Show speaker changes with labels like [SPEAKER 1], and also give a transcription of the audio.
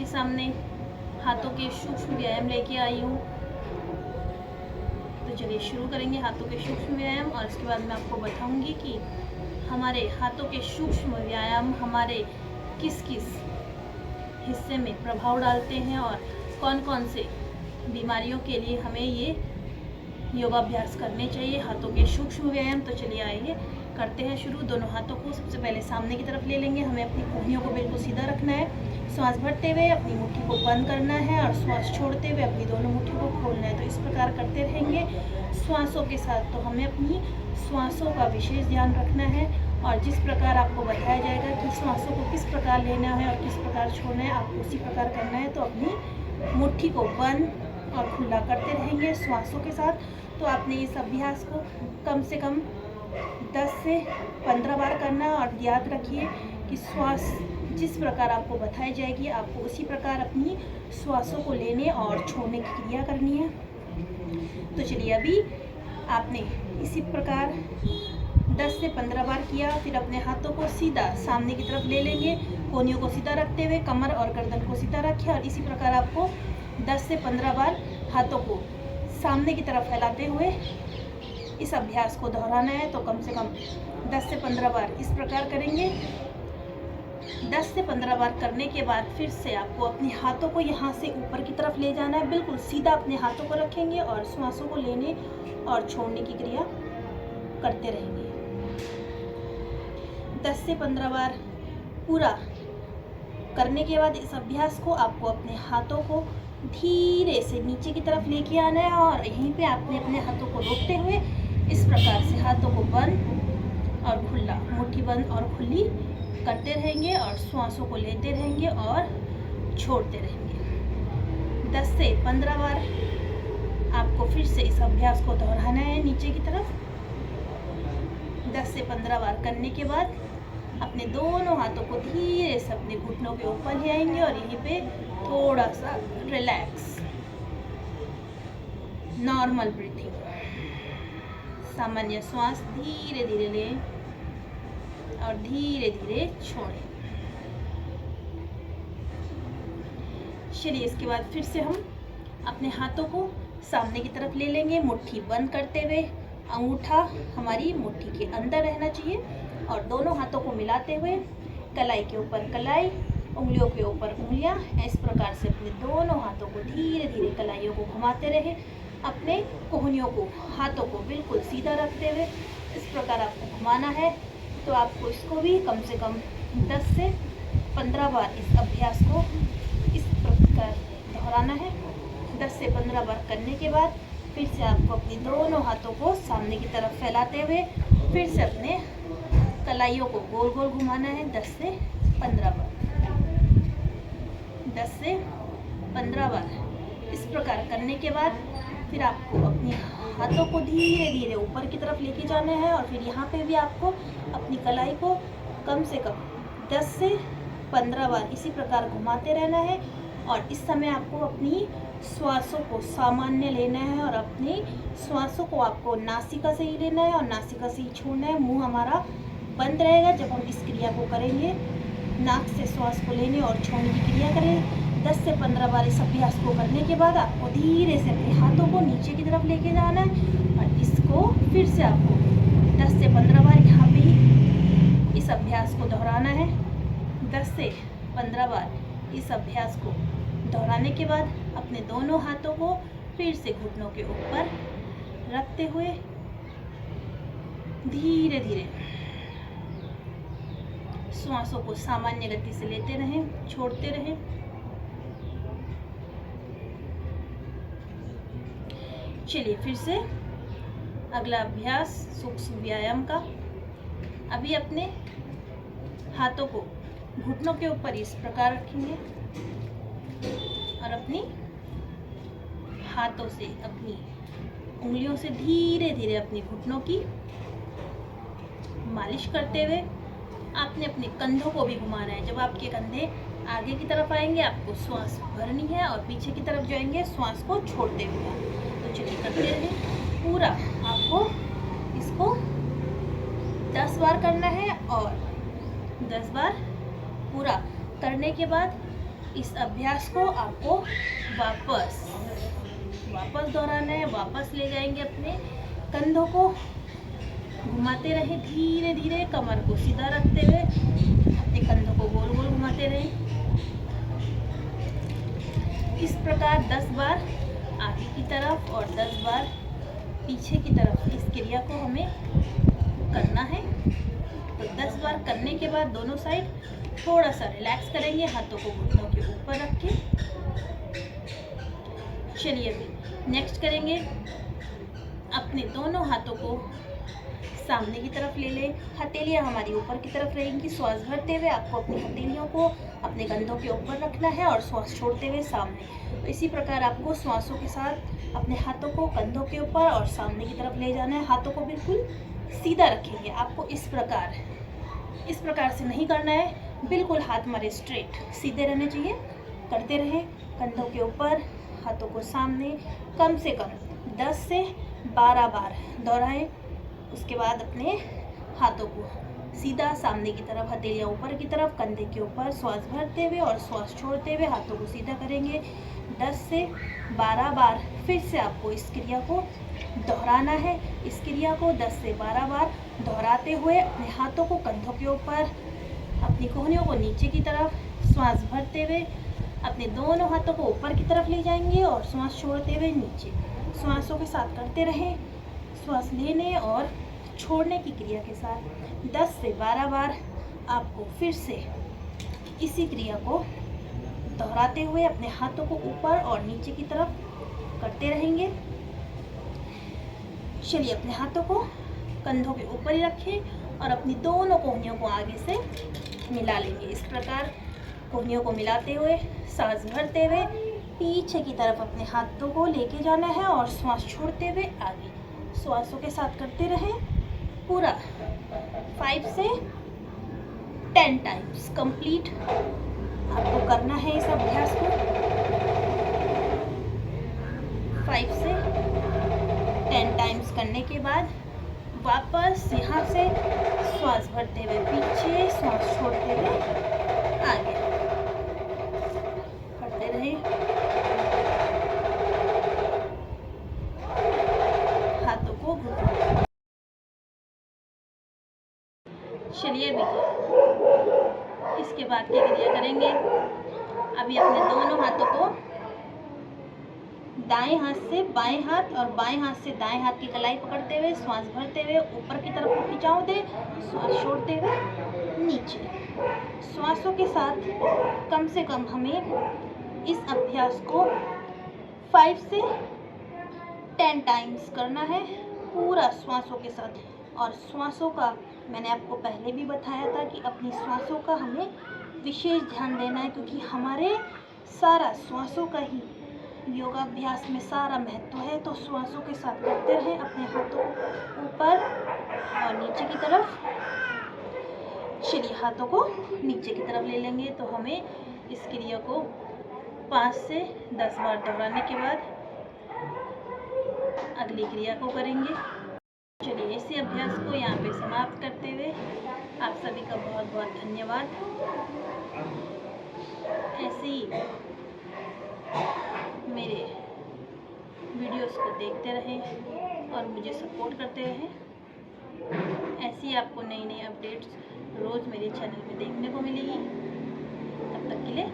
[SPEAKER 1] सामने हाथों के सूक्ष्म व्यायाम लेके आई हूँ। तो चलिए शुरू करेंगे हाथों के सूक्ष्म व्यायाम, और इसके बाद मैं आपको बताऊंगी कि हमारे हाथों के सूक्ष्म व्यायाम हमारे किस किस हिस्से में प्रभाव डालते हैं और कौन कौन से बीमारियों के लिए हमें ये योगाभ्यास करने चाहिए, हाथों के सूक्ष्म व्यायाम। तो चलिए आइए करते हैं शुरू। दोनों हाथों को सबसे पहले सामने की तरफ ले लेंगे। हमें अपनी कोहनियों को बिल्कुल सीधा रखना है। श्वास भरते हुए अपनी मुट्ठी को बंद करना है और श्वास छोड़ते हुए अपनी दोनों मुट्ठी को खोलना है। तो इस प्रकार करते रहेंगे श्वासों के साथ। तो हमें अपनी श्वासों का विशेष ध्यान रखना है, और जिस प्रकार आपको बताया जाएगा कि श्वासों को किस प्रकार लेना है और किस प्रकार छोड़ना है, आपको उसी प्रकार करना है। तो अपनी मुट्ठी को बंद और खुला करते रहेंगे श्वासों के साथ। तो आपने इस अभ्यास को कम से कम 10 से 15 बार करना है, और याद रखिए कि श्वास जिस प्रकार आपको बताई जाएगी आपको उसी प्रकार अपनी श्वासों को लेने और छोड़ने की क्रिया करनी है। तो चलिए अभी आपने इसी प्रकार 10 से 15 बार किया। फिर अपने हाथों को सीधा सामने की तरफ ले लेंगे, कोहनियों को सीधा रखते हुए कमर और गर्दन को सीधा रखिए, और इसी प्रकार आपको 10 से 15 बार हाथों को सामने की तरफ फैलाते हुए इस अभ्यास को दोहराना है। तो कम से कम 10 से 15 बार इस प्रकार करेंगे। 10 से 15 बार करने के बाद फिर से आपको अपने हाथों को यहाँ से ऊपर की तरफ ले जाना है। बिल्कुल सीधा अपने हाथों को रखेंगे और श्वासों को लेने और छोड़ने की क्रिया करते रहेंगे। 10 से 15 बार पूरा करने के बाद इस अभ्यास को आपको अपने हाथों को धीरे से नीचे की तरफ लेके आना है, और यहीं पे आपने अपने हाथों को रोकते हुए इस प्रकार से हाथों को बंद और खुला, मुट्ठी बंद और खुली करते रहेंगे, और श्वासों को लेते रहेंगे और छोड़ते रहेंगे। 10 से 15 बार आपको फिर से इस अभ्यास को दोहराना है नीचे की तरफ। 10 से 15 बार करने के बाद अपने दोनों हाथों को धीरे से अपने घुटनों के ऊपर ले आएंगे, और यहीं पे थोड़ा सा रिलैक्स, नॉर्मल ब्रीथिंग, सामान्य श्वास धीरे धीरे लें और धीरे धीरे छोड़ें। चलिए इसके बाद फिर से हम अपने हाथों को सामने की तरफ ले लेंगे, मुट्ठी बंद करते हुए अंगूठा हमारी मुट्ठी के अंदर रहना चाहिए, और दोनों हाथों को मिलाते हुए कलाई के ऊपर कलाई, उंगलियों के ऊपर उंगलियां, इस प्रकार से अपने दोनों हाथों को धीरे धीरे कलाइयों को घुमाते रहे। अपने कोहनियों को, हाथों को बिल्कुल सीधा रखते हुए इस प्रकार आपको घुमाना है। तो आपको इसको भी कम से कम 10 से 15 बार इस अभ्यास को इस प्रकार दोहराना है। 10 से 15 बार करने के बाद फिर से आपको अपनी दोनों हाथों को सामने की तरफ फैलाते हुए फिर से अपने कलाइयों को गोल गोल घुमाना है 10 से 15 बार। 10 से 15 बार इस प्रकार करने के बाद फिर आपको अपने हाथों को धीरे धीरे ऊपर की तरफ लेके जाना है, और फिर यहाँ पे भी आपको अपनी कलाई को कम से कम 10 से 15 बार इसी प्रकार घुमाते रहना है। और इस समय आपको अपनी श्वासों को सामान्य लेना है, और अपनी श्वासों को आपको नासिका से ही लेना है और नासिका से ही छोड़ना है। मुंह हमारा बंद रहेगा जब हम इस क्रिया को करेंगे। नाक से श्वास को लेने और छोड़ने की क्रिया करें। 10 से 15 बार इस अभ्यास को करने के बाद आपको धीरे से अपने हाथों को नीचे की तरफ लेके जाना है, और इसको फिर से आपको 10 से 15 बार यहाँ पे ही इस अभ्यास को दोहराना है। 10 से 15 बार इस अभ्यास को दोहराने के बाद अपने दोनों हाथों को फिर से घुटनों के ऊपर रखते हुए धीरे धीरे श्वासों को सामान्य गति से लेते रहें, छोड़ते रहें। चलिए फिर से अगला अभ्यास सूक्ष्म व्यायाम का। अभी अपने हाथों को घुटनों के ऊपर इस प्रकार रखेंगे, और अपनी हाथों से अपनी उंगलियों से धीरे धीरे अपने घुटनों की मालिश करते हुए आपने अपने कंधों को भी घुमाना है। जब आपके कंधे आगे की तरफ आएंगे आपको श्वास भरनी है, और पीछे की तरफ जाएंगे श्वास को छोड़ते हुए। तो चलिए करते रहें पूरा। आपको इसको 10 बार करना है, और 10 बार पूरा करने के बाद इस अभ्यास को आपको वापस दोहराना है। वापस ले जाएंगे अपने कंधों को, घुमाते रहे धीरे धीरे, कमर को सीधा रखते हुए अपने कंधों को गोल गोल घुमाते रहे। इस प्रकार 10 बार आगे की तरफ और 10 बार पीछे की तरफ इस क्रिया को हमें करना है। तो 10 बार करने के बाद दोनों साइड थोड़ा सा रिलैक्स करेंगे, हाथों को घुटनों के ऊपर रख के। चलिए अभी नेक्स्ट करेंगे, अपने दोनों हाथों को सामने की तरफ ले लें। हथेलियाँ हमारी ऊपर की तरफ रहेंगी। श्वास भरते हुए आपको अपनी हथेलियों को अपने कंधों के ऊपर रखना है और श्वास छोड़ते हुए सामने। तो इसी प्रकार आपको श्वासों के साथ अपने हाथों को कंधों के ऊपर और सामने की तरफ ले जाना है। हाथों को बिल्कुल सीधा रखेंगे। आपको इस प्रकार से नहीं करना है, बिल्कुल हाथ हमारे स्ट्रेट सीधे रहने चाहिए। करते रहें, कंधों के ऊपर, हाथों को सामने, कम से कम 10 से 12 बार दोहराएं। उसके बाद अपने हाथों को सीधा सामने की तरफ, हथेलियाँ ऊपर की तरफ, कंधे के ऊपर, श्वास भरते हुए और श्वास छोड़ते हुए हाथों को सीधा करेंगे। 10 से 12 बार फिर से आपको इस क्रिया को दोहराना है। इस क्रिया को 10 से 12 बार दोहराते हुए अपने हाथों को कंधों के ऊपर, अपनी कोहनियों को नीचे की तरफ, श्वास भरते हुए अपने दोनों हाथों को ऊपर की तरफ ले जाएंगे और श्वास छोड़ते हुए नीचे। श्वासों के साथ करते रहें, श्वास लेने और छोड़ने की क्रिया के साथ 10 से 12 बार आपको फिर से इसी क्रिया को दोहराते हुए अपने हाथों को ऊपर और नीचे की तरफ करते रहेंगे। चलिए अपने हाथों को कंधों के ऊपर ही रखें और अपनी दोनों कोहनियों को आगे से मिला लेंगे। इस प्रकार कोहनियों को मिलाते हुए, सांस भरते हुए पीछे की तरफ अपने हाथों को लेके जाना है और श्वास छोड़ते हुए आगे। श्वासों के साथ करते रहें पूरा 5 से 10 टाइम्स कंप्लीट आपको करना है इस अभ्यास को। 5 से 10 टाइम्स करने के बाद वापस यहाँ से श्वास भरते हुए पीछे, श्वास छोड़ते हुए आगे करते रहें। हाथों को घुमाएं। चलिए अभी इसके बाद की क्रिया करेंगे। अभी अपने दोनों हाथों को दाएं हाथ से बाएं हाथ और बाएं हाथ से दाएं हाथ की कलाई पकड़ते हुए, श्वास भरते हुए ऊपर की तरफ को खिंचाव दें, श्वास छोड़ते हुए नीचे। श्वासों के साथ कम से कम हमें इस अभ्यास को 5 से 10 टाइम्स करना है पूरा श्वासों के साथ। और श्वासों का मैंने आपको पहले भी बताया था कि अपनी श्वासों का हमें विशेष ध्यान देना है, क्योंकि हमारे सारा श्वासों का ही योगाभ्यास में सारा महत्व है। तो श्वासों के साथ करते रहें, अपने हाथों को ऊपर और नीचे की तरफ। चलिए हाथों को नीचे की तरफ ले लेंगे। तो हमें इस क्रिया को 5 से 10 बार दोहराने के बाद अगली क्रिया को करेंगे। चलिए इसी अभ्यास को यहाँ पे समाप्त करते हुए आप सभी का बहुत बहुत धन्यवाद। ऐसे ही मेरे वीडियोस को देखते रहें और मुझे सपोर्ट करते रहें। ऐसी आपको नई नई अपडेट्स रोज़ मेरे चैनल में देखने को मिलेगी। तब तक के लिए